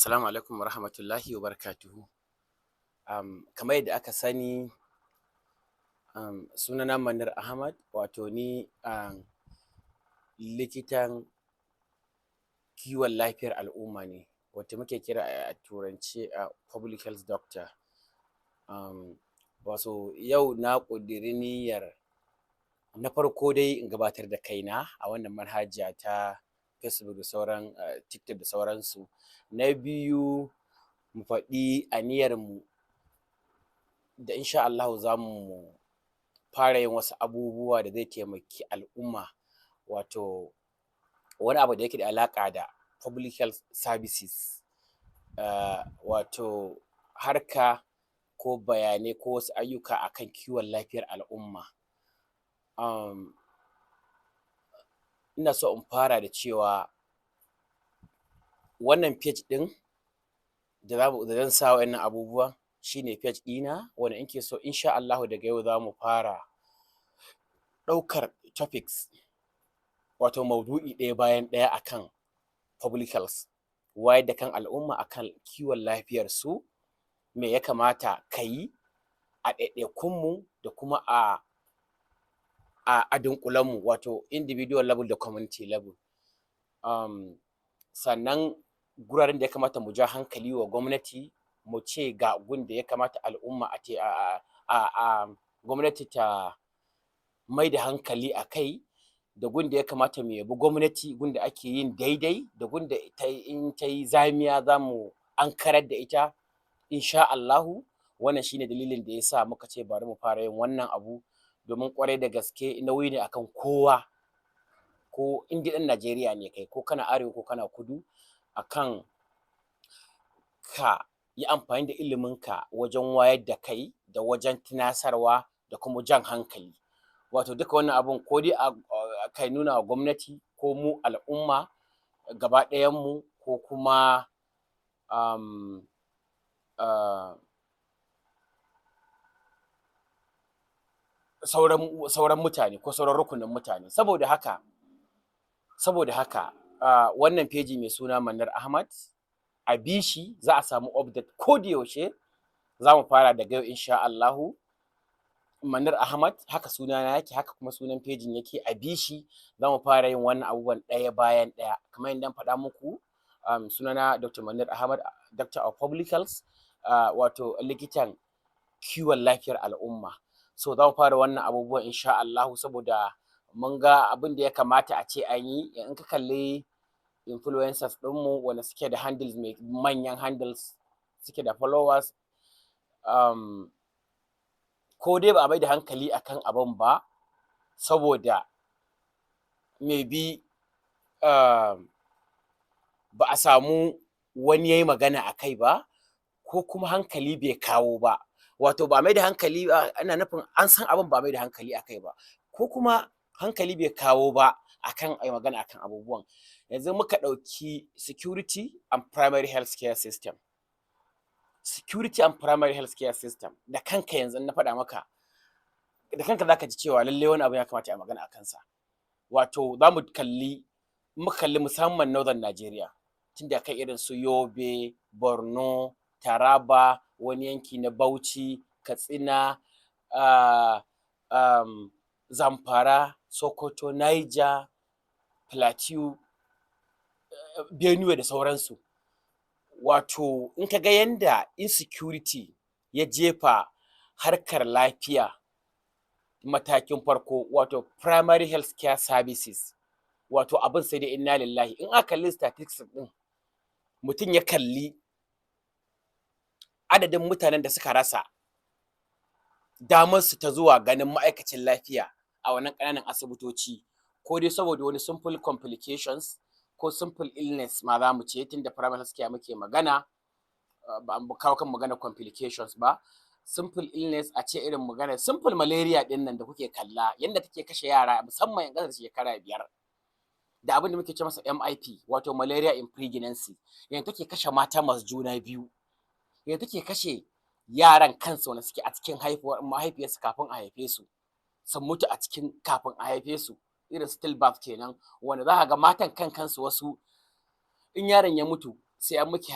Assalamu alaikum wa rahmatullahi wa barakatuhu. Kamar yadda aka sani, sunana Manir Ahmad, wato ni likitan kiwon lafiyar al'umma ne, wacce muke kira a turance public health doctor. Wato yau na ƙudiri niyyar na farko dai in gabatar da kaina a wannan manhaja ta Facebook da sauran TikTok da sauransu. Na biyu, mu faɗi aniyarmu da insha Allahu za mu fara yin wasu abubuwa da zai taimaki al'umma, wato wani abu da yake da alaƙa da public health services, wato harka ko bayanai ko wasu ayyuka akan kiwon lafiyar al'umma. Ina so in fara da cewa wannan page ɗin da zan sa wa'innan abubuwan shi ne page ɗina, wanda nake so insha Allahu daga yau za mu fara ɗaukar topics, wato maudu'i ɗaya bayan ɗaya akan public health, wayar da kan al'umma akan kiwon lafiyarsu, me ya kamata ka yi a ɗaiɗaikunmu da kuma a dunƙulenmu, wato individual level da community level. Sannan guraren da ya kamata mu ja hankali wa gwamnati, mu ce ga gun da ya kamata al'umma gwamnati ta mai da hankali a kai, da gun da ya kamata mu yabi gwamnati, gun da ake yin daidai, da gun da in ta yi zamiya za mu ankarar da ita insha Allahu. Wannan shi ne dalilin da ya sa muka ce bari mu fara yin wannan abu, domin ƙwarai da gaske nauyi ne akan kowa, ko in dai ɗan Najeriya ne kai, ko kana arewa ko kana kudu, akan ka yi amfani da iliminka wajen wayar da kai, da wajen tunasarwa, da kuma jan hankali. Wato duka wannan abun ko dai ka nuna wa gwamnati, ko mu al'umma gaba ɗayanmu, ko kuma sauran mutane, ko sauran rukunin mutane. Saboda haka wannan feji mai suna Manir Ahmad, a bi shi, za a samu update ko da yaushe. Za mu fara daga yau insha Allahu. Manir Ahmad, haka sunana yake, haka kuma sunan fejin yake, a bi shi. Za mu fara yin wannan abubuwan ɗaya bayan ɗaya. Kamar yadda na faɗa muku, sunana Dr. Manir Ahmad, Doctor of Public Health, wato likitan kiwon lafiyar al'umma. So za mu fara wannan abubuwan insha Allahu, saboda mun ga abin da ya kamata a ce an yi. In ka kalli influencers ɗinmu wanda suke da handles, manyan handles, suke da followers, ko dai ba a mai da hankali akan abin ba, saboda maybe ba a samu wani ya yi magana a kai ba, ko kuma hankali bai kawo ba. Wato ba a mai da hankali ba, ana nufin an san abin ba a mai da hankali a kai ba, ko kuma hankali bai kawo ba akan a yi magana akan abubuwan. Yanzu muka ɗauki security and primary health care system. Security and primary health care system, da kanka yanzu na faɗa maka, da kanka za ka ji cewa lallai wani abu ya kamata a yi magana a kansa. Wato za mu kalli musamman Northern Nigeria, tunda kai irin su Yobe, Borno, Taraba, wani yanki na Bauchi, Katsina, Zamfara, Sokoto, Niger, Plateau, Benue da sauransu. Wato in ka ga yanda insecurity ya jefa harkar lafiya matakin farko, wato primary health care services, wato abin sai dai inna lillahi. In aka kalli statistics ɗin, mutum ya kalli adadin mutanen da suka rasa damarsu ta zuwa ganin ma'aikacin lafiya a wannan ƙananan asibitoci, ko dai saboda wani simple complications, ko simple illness ma za mu ce, tunda primary health care muke magana, ba an kawo kan maganar complications ba. Simple illness, a ce irin maganar simple malaria ɗin nan da kuke kalla, yanda take kashe yara musamman 'yan ƙasa da shekara 5, da abin da muke ce masa MIP, wato malaria in pregnancy, yanda take kashe mata masu juna biyu, yanda take kashe yaran kansu wanda suke a cikin mahaifiyarsu kafin a haife su, sun mutu a cikin kafin a haife su, irin still birth kenan, wanda za ka ga matan kansu wasu in yaron ya mutu sai an miki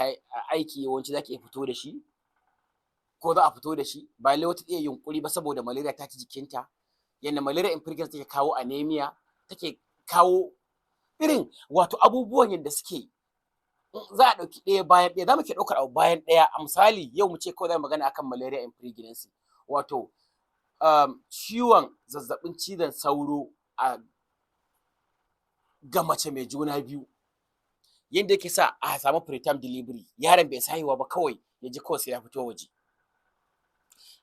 aiki yawanci zaki iya fito da shi ko za a fito da shi, ba lallai wata iya yunƙuri ba saboda malaria ta ci jikinta, yanda malaria impregnates take kawo anemia, take kawo irin wato abubuwan yanda suke za a ɗauki ɗaya bayan ɗaya, za mu ke ɗaukar abu bayan ɗaya. A misali yau mu ce kawai za mu magana akan malaria impregnacy, wato ciwon zazzaɓin cizon sauro ga mace mai juna biyu, yanda yake sa a samu preterm delivery, yaron bai isa haihuwa ba kawai ya ji kawai sai ya fito waje.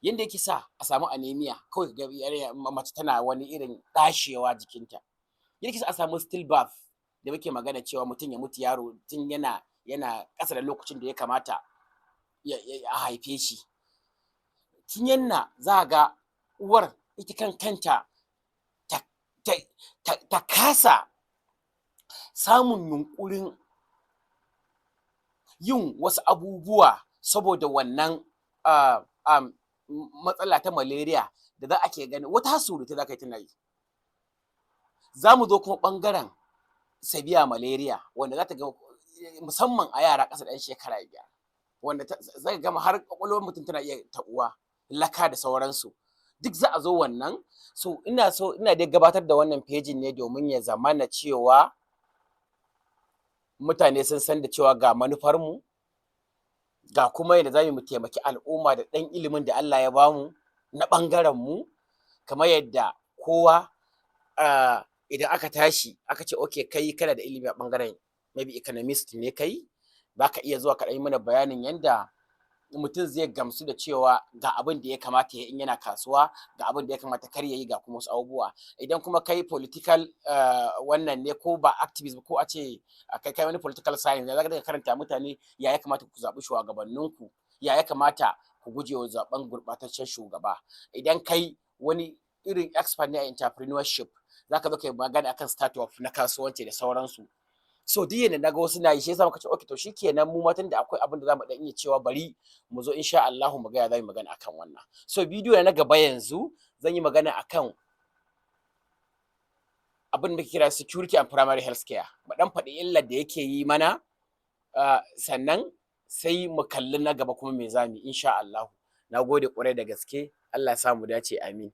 Yanda yake sa a samu anemia kawai ka ga mace tana wani irin ɗashewa jikinta. Yanda yake sa a samu stillbirth da muke magana cewa mutum ya mutu yaro tun yana ƙasa da lokacin da ya kamata a haife shi. Tun yanna za ka ga uwar ita kanta ta kasa samun yunƙurin yin wasu abubuwa saboda wannan matsala ta malaria da za a ke gani, wata har surutai za ka yi tana yi. Za mu zo kuma ɓangaren severe malaria wanda za ta ga musamman a yara ƙasa da 'yan shekara 5, wanda za ka ga har ƙwaƙwalwar mutum tana iya taɓuwa, laka da sauransu. Duk za a zo wannan. So ina dai gabatar da wannan pejin ne domin ya zamana cewa mutane sun san da cewa ga manufarmu, ga kuma yadda za mu taimaki al'umma da ɗan ilimin da Allah ya ba mu na ɓangarenmu, kamar yadda kowa idan aka tashi aka ce okay kai kana da ilimi a ɓangaren maybe economist ne kai, za ka iya zuwa ka ɗan yi mana bayanin yanda mutum zai gamsu da cewa ga abin da ya kamata ya yi in yana kasuwa, ga abin da ya kamata kar ya yi, ga kuma wasu abubuwa. Idan kuma kai political wannan ne ko ba activist ba ko a ce kai wani political science ne, za ka dinga karanta mutane ya kamata ku zaɓi shugabanninku, ya kamata ku guje wa zaɓen gurɓataccen shugaba. Idan kai wani irin expert ne a entrepreneurship, za ka zo ka yi magana akan startup na kasuwanci da sauransu. So duk yanda na ga wasu na yi, shi yasa muka ce okay to shikenan mu ma tunda akwai abin da za mu ɗan iya cewa bari mu zo insha Allahu mu ga ya za mu yi magana akan wannan. So bidiyo na gaba yanzu zan yi magana akan abin da muke kira security and primary health care, mu ɗan faɗi illar da yake yi mana, sannan sai mu kalli na gaba kuma me za mu yi insha Allahu. Na gode ƙwarai da gaske, Allah ya sa mu dace, amin.